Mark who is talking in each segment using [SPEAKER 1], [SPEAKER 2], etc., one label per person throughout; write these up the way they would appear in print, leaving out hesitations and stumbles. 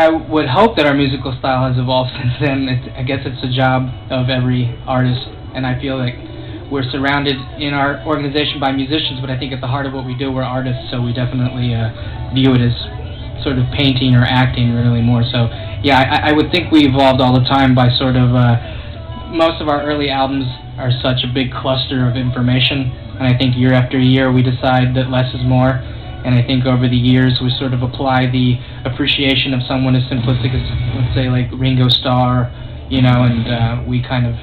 [SPEAKER 1] I would hope that our musical style has evolved since then. I guess it's the job of every artist, and I feel like we're surrounded in our organization by musicians, but I think at the heart of what we do, we're artists, so we definitely view it as sort of painting or acting really more. So, yeah, I would think we evolved all the time by sort of, most of our early albums are such a big cluster of information, and I think year after year we decide that less is more. And I think over the years we sort of apply the appreciation of someone as simplistic as, let's say, like Ringo Starr, and we kind of,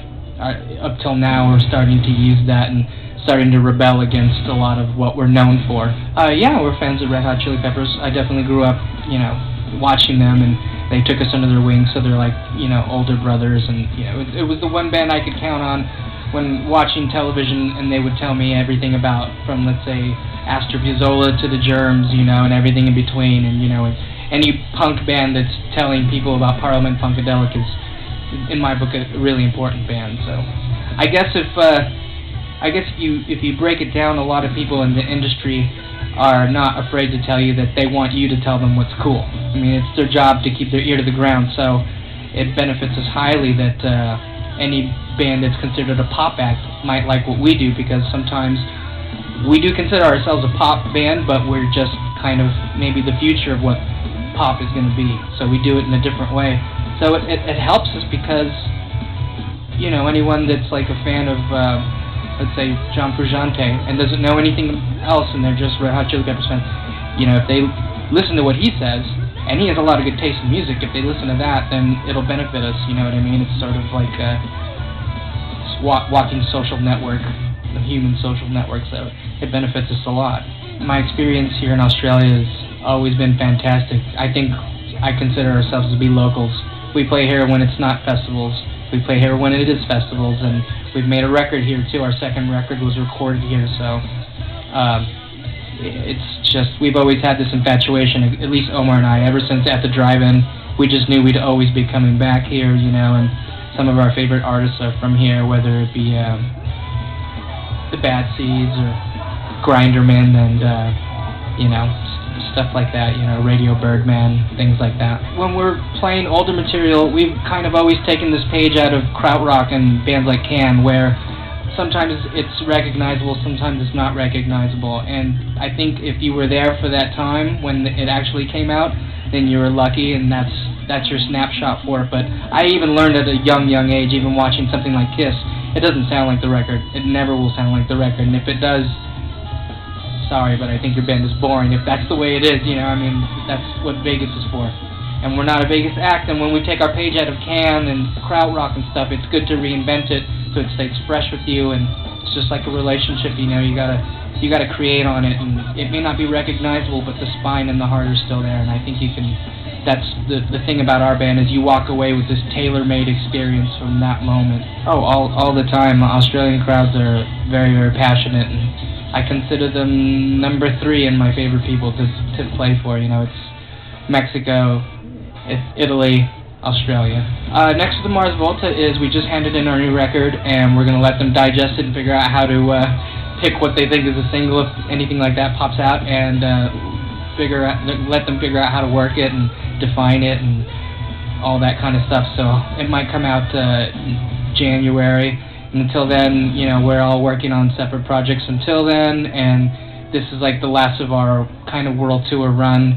[SPEAKER 1] up till now, we're starting to use that and starting to rebel against a lot of what we're known for. Yeah, we're fans of Red Hot Chili Peppers. I definitely grew up, watching them, and they took us under their wing, so they're like, older brothers, and, it was the one band I could count on when watching television, and they would tell me everything about, from, let's say, Astor Piazzolla to the Germs, and everything in between, and, any punk band that's telling people about Parliament Funkadelic is, in my book, a really important band. So, I guess if you break it down, a lot of people in the industry are not afraid to tell you that they want you to tell them what's cool. I mean, it's their job to keep their ear to the ground, so it benefits us highly that any band that's considered a pop act might like what we do, because sometimes we do consider ourselves a pop band, but we're just kind of maybe the future of what pop is going to be, so we do it in a different way. So it helps us because, anyone that's like a fan of, let's say, John Frusciante, and doesn't know anything else, and they're just Red Hot Chili Peppers fans, if they listen to what he says, and he has a lot of good taste in music, if they listen to that, then it'll benefit us, you know what I mean? It's sort of like a walking social network, a human social network, so it benefits us a lot. My experience here in Australia has always been fantastic. I think I consider ourselves to be locals. We play here when it's not festivals. We play here when it is festivals, and we've made a record here too. Our second record was recorded here, so it's just, we've always had this infatuation, at least Omar and I, ever since At the Drive-In. We just knew we'd always be coming back here, and some of our favorite artists are from here, whether it be the Bad Seeds or Grinderman and, stuff like that, Radio Birdman, things like that. When we're playing older material, we've kind of always taken this page out of krautrock and bands like Can, where sometimes it's recognizable, sometimes it's not recognizable, and I think if you were there for that time when it actually came out, then you were lucky, and that's your snapshot for it. But I even learned at a young age, even watching something like Kiss, it doesn't sound like the record. It never will sound like the record, and if it does, sorry, but I think your band is boring. If that's the way it is, that's what Vegas is for. And we're not a Vegas act, and when we take our page out of Can and krautrock and stuff, it's good to reinvent it so it stays fresh with you, and it's just like a relationship, you gotta create on it, and it may not be recognizable, but the spine and the heart are still there, and I think you can, that's the thing about our band, is you walk away with this tailor-made experience from that moment. Oh, all the time. Australian crowds are very, very passionate, and I consider them number 3 in my favorite people to play for. It's Mexico, it's Italy, Australia. Next to the Mars Volta is we just handed in our new record, and we're going to let them digest it and figure out how to pick what they think is a single, if anything like that pops out, and let them figure out how to work it and define it and all that kind of stuff. So it might come out January. And until then, we're all working on separate projects until then, and this is like the last of our kind of world tour run.